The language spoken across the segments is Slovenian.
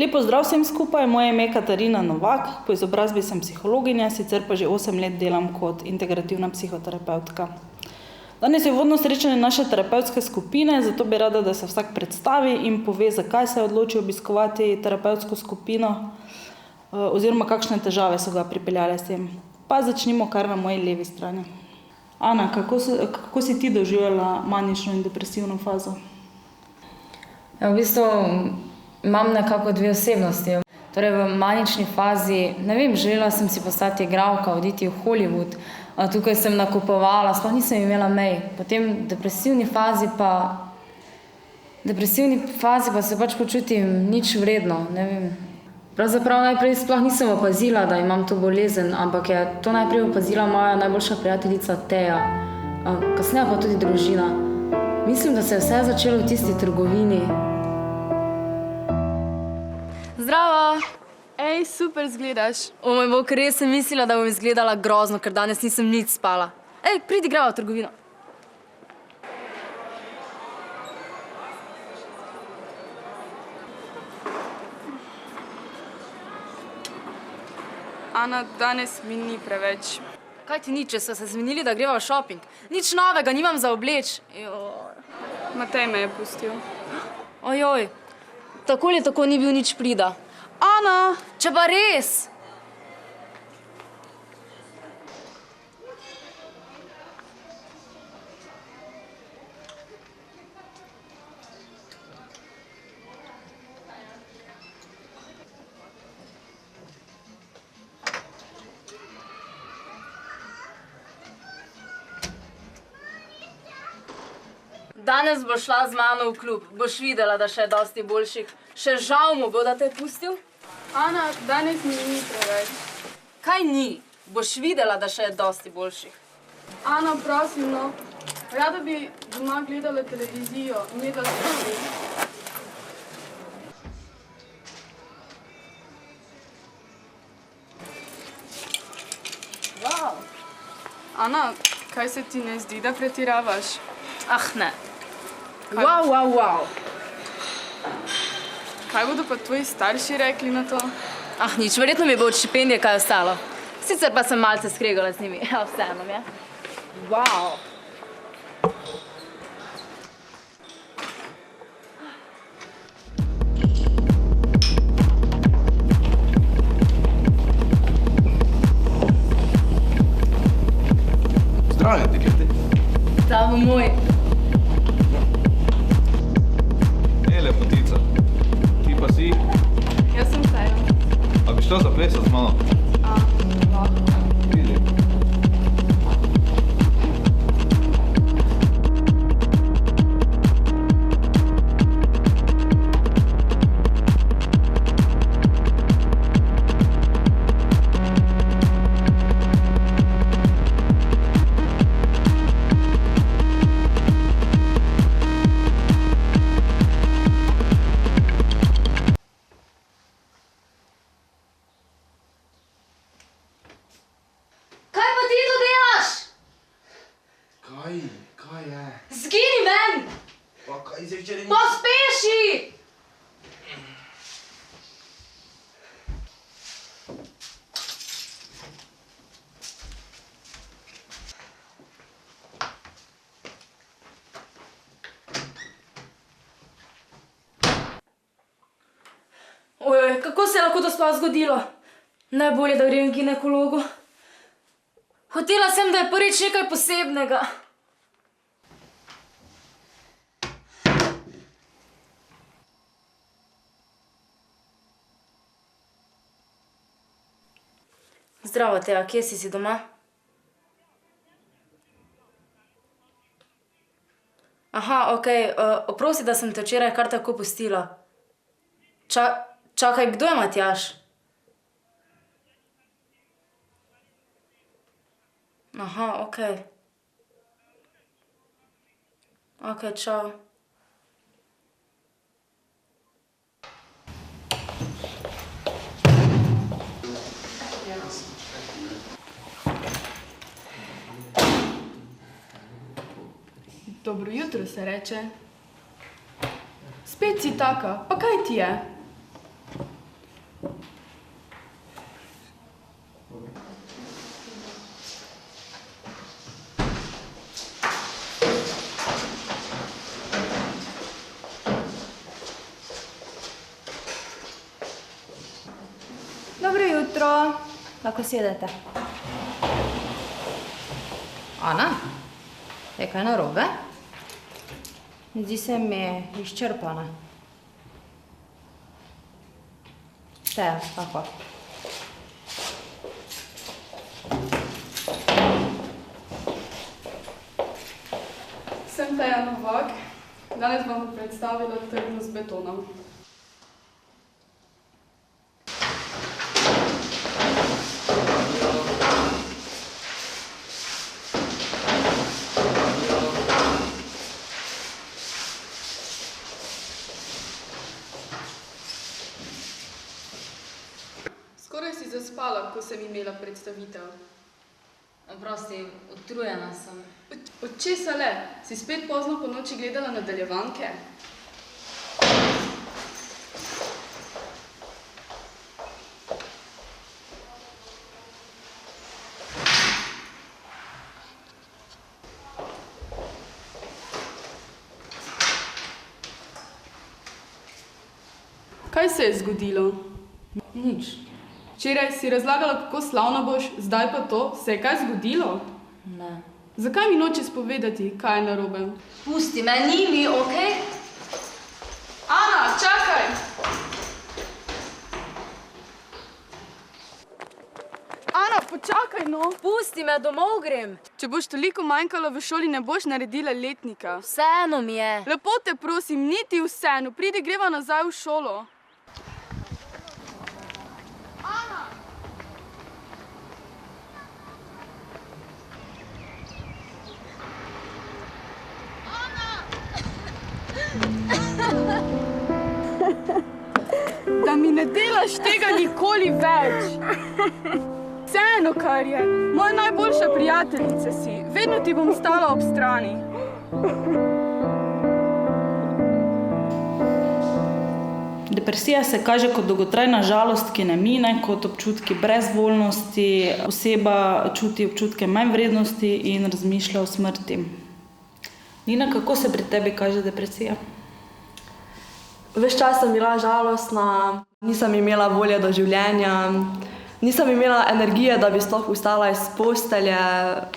Lep pozdrav vsem skupaj, moje ime je Katarina Novak, po izobrazbi sem psihologinja, sicer pa že 8 let delam kot integrativna psihoterapevtka. Danes je uvodno srečanje naše terapevtske skupine, zato bi rada, da se vsak predstavi in pove, zakaj se je odločil obiskovati terapevtsko skupino oziroma kakšne težave so ga pripeljale s tem. Pa začnimo kar na moji levi strani. Ana, kako si ti doživljala manično in depresivno fazo? Ja, v bistvu imam nekako dve osebnosti. Torej v manični fazi, ne vem, želela sem si postati igralka, oditi v Hollywood. Tukaj sem nakupovala, sploh nisem imela mej. Potem v depresivni fazi pa se pač počutim nič vredno, ne vem. Pravzaprav najprej sploh nisem opazila, da imam to bolezen, ampak je to najprej opazila moja najboljša prijateljica Teja, kasneje pa tudi družina. Mislim, da se je vse začelo v tisti trgovini. Zdravo! Ej, super izgledaš. O moj bog, res sem mislila, da bom izgledala grozno, ker danes nisem nič spala. Ej, pridi greva v trgovino. Ana, danes mi ni preveč. Kaj ti ni, če so se zmenili, da greva v šoping? Nič novega, nimam za obleč. Matej me je pustil. Ojoj, tako ali tako ni bil nič prida. Ana! Če pa res! Danes boš šla z mano v klub. Boš videla, da še je dosti boljših. Še žal mu bo, da te je pustil. Ana, danes mi ni preveč. Kaj ni? Boš videla, da še je dosti boljših. Ana, prosim, no. Rada bi doma gledala televizijo, imela skupaj. Wow. Ana, kaj se ti ne zdi, da pretiravaš? Ah, ne. Wow. Kaj bodo pa tvoji starši rekli na to? Ah, nič, verjetno mi bo od štipendije kaj ostalo. Sicer pa sem malce skregala z njimi. Ja, vseeno mi je. Wow. Zdravljen, deklete. Zdravo, moj. Lepotica. Ti pa si? Jaz sem Teja. A bi šla zaplesati z mano? Lahko. Vidi. Kaj je? Zgini ven! Pa kaj zdaj včeraj ni? Pospeši! Ojoj, kako se je lahko to sploh zgodilo? Najbolje, da grem k ginekologu. Hotela sem, da je prvič nekaj posebnega. Zdravo, Teja, kje si doma? Aha, okej, oprosti, da sem te včeraj kar tako pustila. Čakaj, kdo je Matjaž? Aha, okej. Okej, čau. Dobro jutro se reče. Spet si taka, pa kaj ti je? jutro, lahko sedete. Ana, je kaj narobe? Zdi se mi izčrpana. Teja, lahko. Sem Teja Novak. Danes vam bom predstavila trdno z betonom. Skoraj si zaspala, ko sem imela predstavitev. Prosti, utrujena sem. Od česa le? Si spet pozno po noči gledala nadaljevanke? Kaj se je zgodilo? Nič. Včeraj si razlagala, kako slavna boš, zdaj pa to. Se je kaj zgodilo? Ne. Zakaj mi nočeš povedati, kaj je narobe? Pusti me, ni mi, okej? Ana, čakaj! Ana, počakaj, no! Pusti me, domov grem. Če boš toliko manjkala v šoli, ne boš naredila letnika. Vseeno mi je. Lepo te prosim, niti vseeno, pridi, greva nazaj v šolo. Da mi ne delaš tega nikoli več. Vseeno, kar je. Moja najboljša prijateljica si. Vedno ti bom stala ob strani. Depresija se kaže kot dolgotrajna žalost, ki ne mine, kot občutki brezvoljnosti. Oseba čuti občutke manjvrednosti in razmišlja o smrti. Nina, kako se pri tebi kaže depresija? Ves čas sem bila žalostna, nisem imela volje do življenja, nisem imela energije, da bi sploh vstala iz postelje.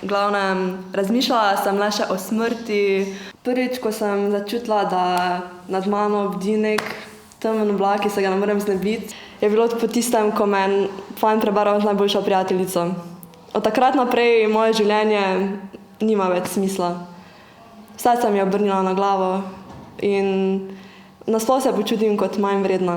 V glavnem, razmišljala sem le še o smrti. Prvič, ko sem začutila, da nad mano bdi nek temen oblak, ki se ga ne morem znebiti, je bilo po tistem, ko me je fajn prebaral z najboljšo prijateljico. Od takrat naprej moje življenje nima več smisla. Vse sem jo obrnila na glavo in nasploh se počutim kot manj vredna.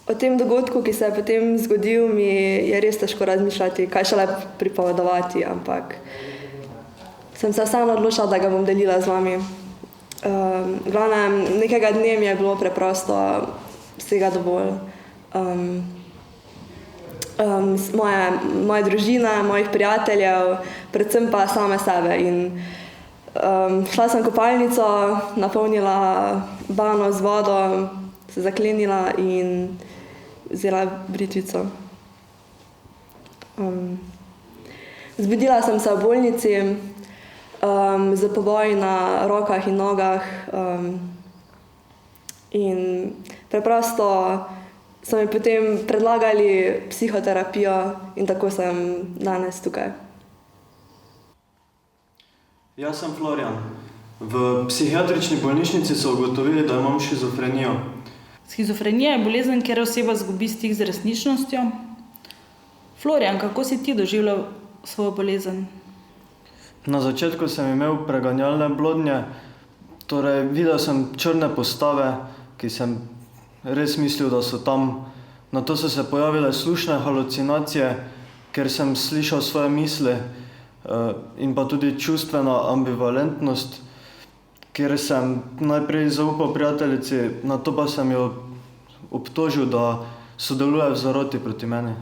O tem dogodku, ki se je potem zgodil, mi je res težko razmišljati, kaj šele pripovedovati, ampak sem se vseeno odločila, da ga bom delila z vami. V glavnem, nekega dne mi je bilo preprosto vsega dovolj. Moje družine, mojih prijateljev, predvsem pa same sebe. Šla sem v kopalnico, napolnila bano z vodo, se zaklenila in vzela britvico. Zbudila sem se v bolnici z poboji na rokah in nogah in preprosto so mi potem predlagali psihoterapijo in tako sem danes tukaj. Jaz sem Florian. V psihiatrični bolnišnici so ugotovili, da imam šizofrenijo. Shizofrenija je bolezen, kjer oseba izgubi stik z resničnostjo. Florian, kako si ti doživljal svojo bolezen? Na začetku sem imel preganjalne blodnje, torej videl sem črne postave, ki sem res mislil, da so tam. Nato so se pojavile slušne halucinacije, ker sem slišal svoje misli, in pa tudi čustvena ambivalentnost, kjer sem najprej zaupal prijateljici, nato pa sem jo obtožil, da sodeluje v zaroti proti meni.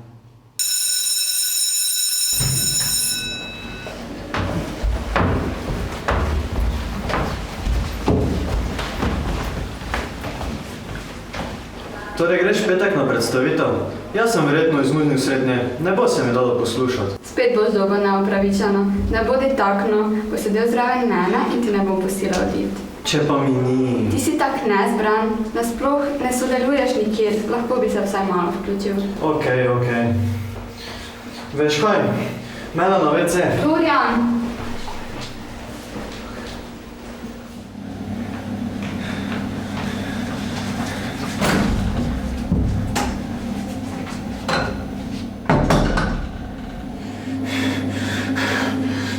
Torej greš petek na predstavitev? Jaz sem verjetno izmuznil srednje, ne bo se mi dalo poslušati. Spet boš dolgo neopravičena. Ne bodi takno, bo sedel zraven mene in ti ne bom pustila oditi. Če pa mi ni. Ti si tak nezbran, nasploh ne sodeluješ nikjer, lahko bi se vsaj malo vključil. Okej. Veš kaj? Mene na WC. Florian!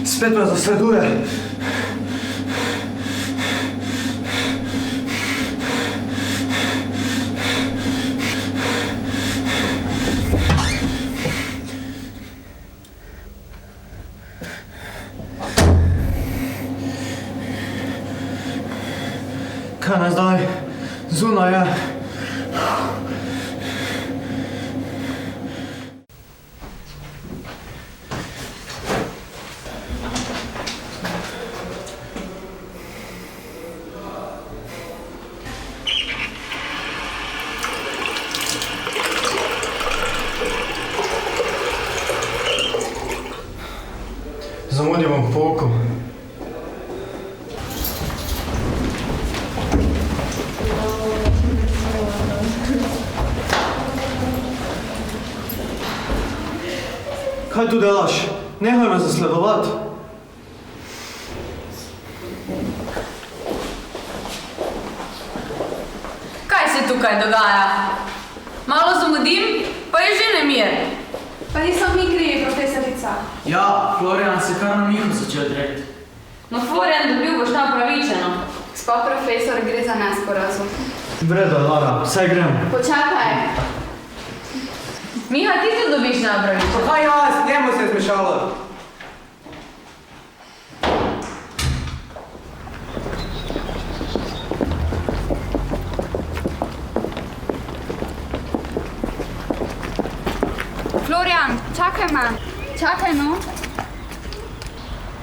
Spet me zasleduje. Kaj naj zdaj? Zunaj je. Zamudil bom pouku. Kaj tu delaš? Nehaj me zasledovati. Kaj se tukaj dogaja? Malo zamudim, pa je že nemir. Pa niso mi krivi, profesorica. Ja, Florian se kar na Miho začel dreti. No, Florian, dobil boš napravičeno. Gospa profesor, gre za nesporazum. Vredo, Lara, vsaj grem. Počakaj. Miha, ti se dobiš napravičeno. Kaj jaz, njemu se je zmešalo. Florian, čakaj me. Čakaj, no.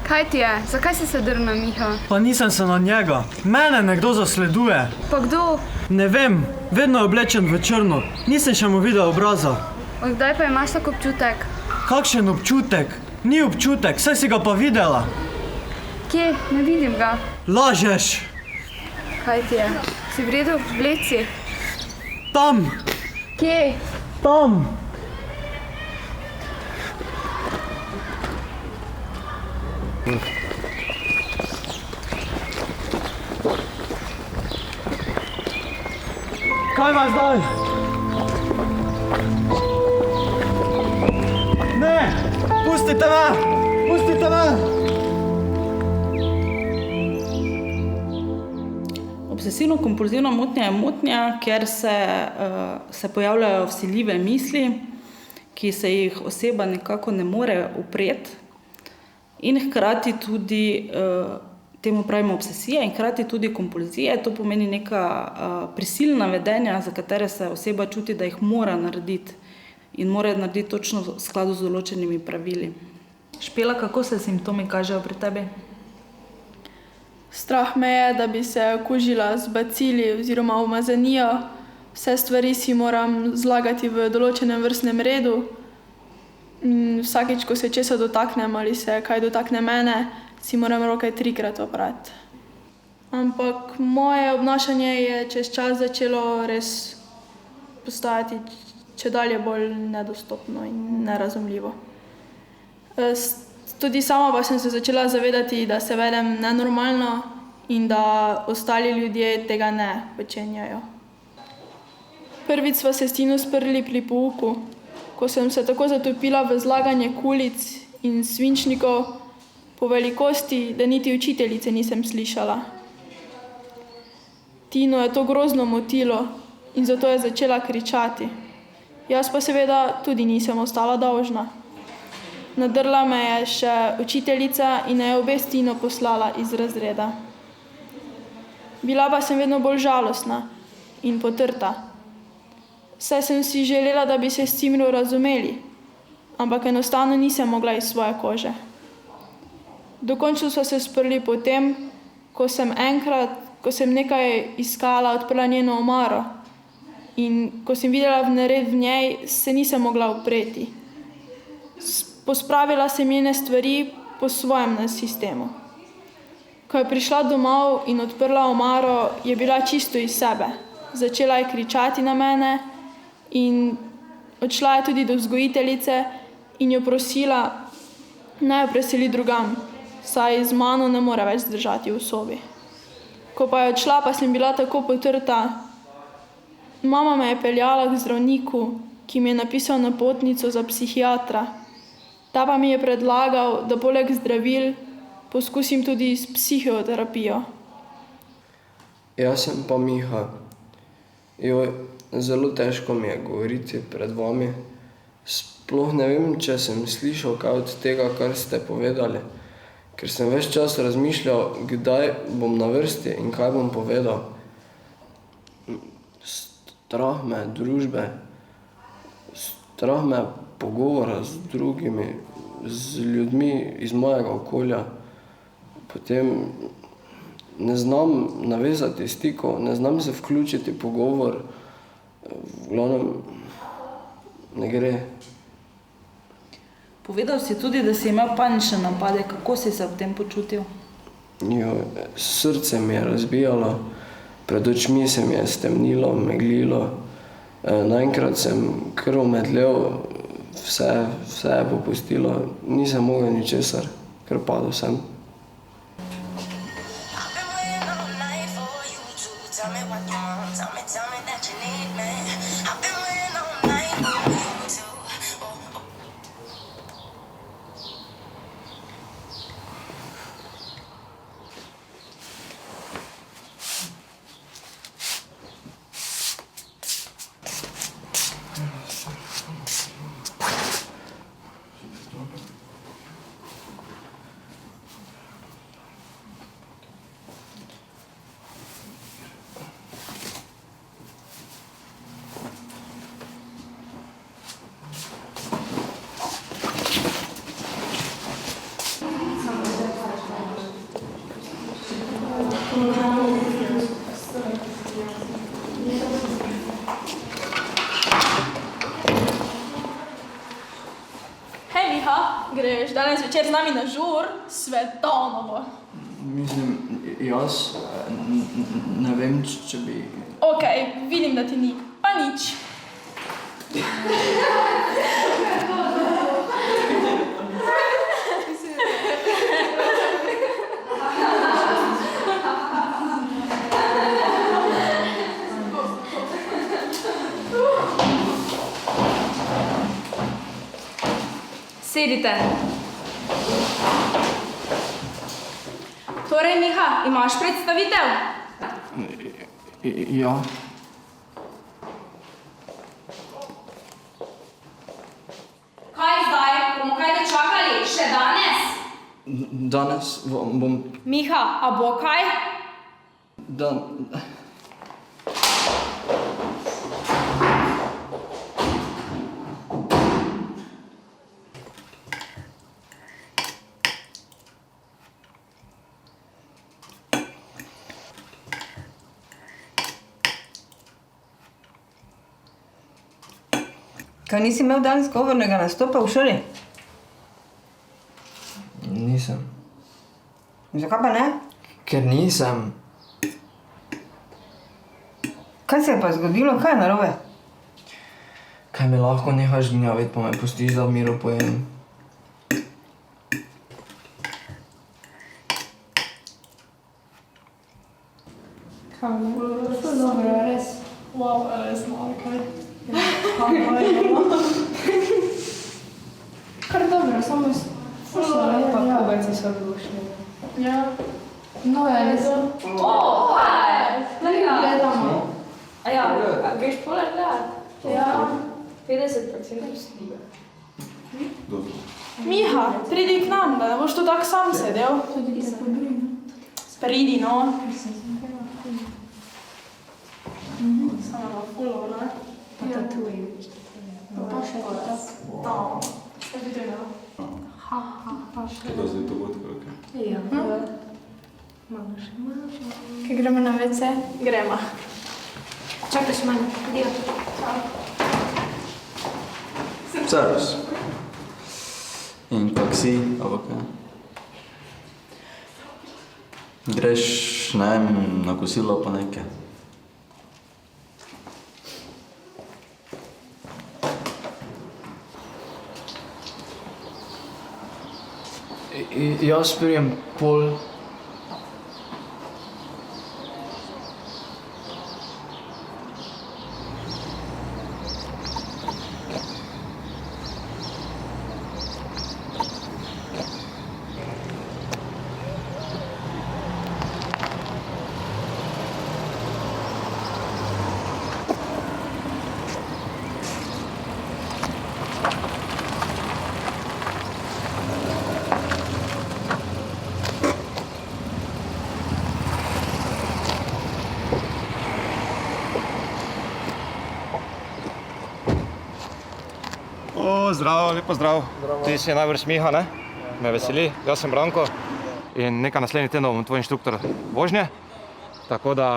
Kaj ti je? Zakaj si se drl na Miha? Pa nisem se na njega. Mene nekdo zasleduje. Pa kdo? Ne vem, vedno je oblečen v črno. Nisem še mu videl obraza. Od kdaj pa imaš tak občutek? Kakšen občutek? Ni občutek, saj si ga pa videla. Kje? Ne vidim ga. Lažeš. Kaj ti je? Si v redu? Bled si? Tam, Kje? tam. Kaj imaš zdaj? Ne! Pustite me! Pustite me! Obsesivno-kompulzivna motnja je motnja, kjer se pojavljajo vsiljive misli, ki se jih oseba nekako ne more upreti, in hkrati tudi temu pravimo obsesija in hkrati tudi kompulzije. To pomeni neka prisilna vedenja, za katere se oseba čuti, da jih mora narediti in mora narediti točno v skladu z določenimi pravili. Špela, kako se simptomi kažejo pri tebi? Strah me je, da bi se okužila z bacili oziroma umazanijo. Vse stvari si moram zlagati v določenem vrstnem redu. Vsakič, ko se česa dotaknem ali se kaj dotakne mene, si moram roke 3-krat oprati. Ampak moje obnašanje je čez čas začelo res postajati čedalje bolj nedostopno in nerazumljivo. Tudi sama pa sem se začela zavedati, da se vedem nenormalno in da ostali ljudje tega ne počenjajo. Prvič sva se s Tino sprli pri pouku, ko sem se tako zatopila v zlaganje kulic in svinčnikov po velikosti, da niti učiteljice nisem slišala. Tino je to grozno motilo in zato je začela kričati. Jaz pa seveda tudi nisem ostala dolžna. Nadrla me je še učiteljica in je obe s Tino poslala iz razreda. Bila pa sem vedno bolj žalostna in potrta. Saj sem si želela, da bi se s Cimro razumeli, ampak enostavno nisem mogla iz svoje kože. Dokončno sva se sprli potem, ko sem nekaj iskala, odprla njeno omaro in ko sem videla nered v njej, se nisem mogla upreti. Pospravila sem njene stvari po svojem sistemu. Ko je prišla domov in odprla omaro, je bila čisto iz sebe. Začela je kričati na mene in odšla je tudi do vzgojiteljice in jo prosila, naj jo preseli drugam, saj z mano ne more več zdržati v sobi. Ko pa je odšla, pa sem bila tako potrta. Mama me je peljala k zdravniku, ki mi je napisal napotnico za psihiatra. Ta pa mi je predlagal, da poleg zdravil poskusim tudi s psihoterapijo. Jaz sem pa Miha. Zelo težko mi je govoriti pred vami. Sploh ne vem, če sem slišal kaj od tega, kar ste povedali, ker sem ves čas razmišljal, kdaj bom na vrsti in kaj bom povedal. Strah me družbe, strah me pogovora z drugimi, z ljudmi iz mojega okolja. Potem ne znam navezati stikov, ne znam se vključiti v pogovor, v glavnem ne gre. Povedal si tudi, da si imel panične napade. Kako si se ob tem počutil? Srce mi je razbijalo, pred očmi se mi je stemnilo, meglilo. Naenkrat sem krv medlel, vse je popustilo, nisem mogel ničesar, ker padel sem. Hej, Miha, greš danes večer z nami na žur? Svetovno bo. Mislim, jaz ne vem, če bi... Okej, vidim, da ti ni. Pa nič. Sedite. Torej, Miha, imaš predstavitev? Ja. Kaj zdaj? Bomo kaj dočakali? Še danes? Danes bom... Miha, a bo kaj? Kaj nisi imel danes govornega nastopa v šoli? Nisem. Zakaj pa ne? Ker nisem. Kaj se je pa zgodilo? Kaj je narobe? Kaj me lahko nehaš gnjaviti, pa me pustiš, da v miru pojem. Kaj je dobro, res? Wow, res malo kaj. Kar dobro, samo Pa kubeci so odlušni. Ja. No, je res. Kaj? Gledamo. A ja, greš poleg gledati? Ja. 50% slika. Miha, pridi k nam, da ne boš tu tak sam sedel. Pridi, no. Samo na fulo, ne? Pa tatuji. Pa še tam. Kaj bi to imel? To zdaj to bod, kaj? Ja. Malo še malo. Kaj gremo na WC? Gremo. Čakaj še malo. Dio. Servus. In kak si, ali kaj? Greš, ne vem, na kosilo pa nekaj. Jaz prijem pol. Zdravo, lepo zdrav. Ti si najbrž Miha, ne? Me veseli, jaz sem Branko in nekaj naslednji teden bom tvoj inštruktor vožnje, tako da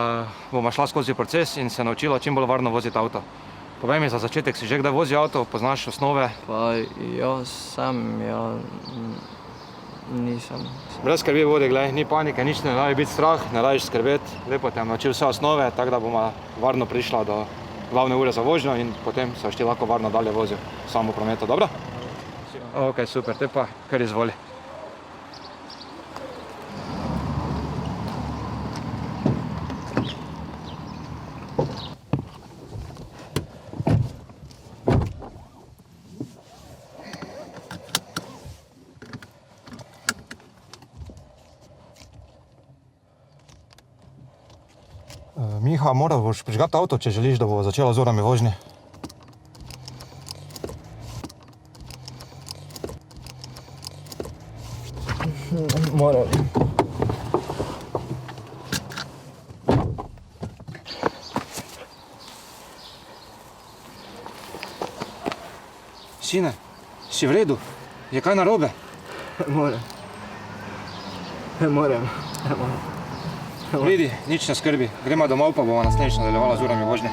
bomo šla skozi proces in se naučila čim bolj varno voziti avto. Povej mi za začetek, si že kdaj vozil avto, poznaš osnove? Pa jaz nisem. Brez skrbi vodi, glej, ni panike, nič ne rabi biti strah, ne rabiš skrbeti, lepo te bom naučil vse osnove, tako da bomo varno prišla do glavne ure za vožnjo in potem se boš ti lahko varno dalje vozil samo v prometu, dobro? Ok, super, te pa kar izvoli. Miha, moral boš prižgati avto, če želiš, da bo začela z urami vožnje. Moram. Sine, si v redu? Je kaj narobe? Moram. Moram. Pridi, nič ne skrbi. Gremo domov, pa bomo naslednjič nadaljevala z urami vožnje.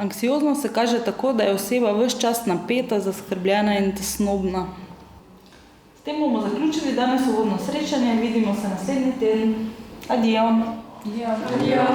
Anksioznost se kaže tako, da je oseba ves čas napeta, zaskrbljena in tesnobna. S tem bomo zaključili danes uvodno srečanje. Vidimo se naslednji teden. Adijo. Adijo.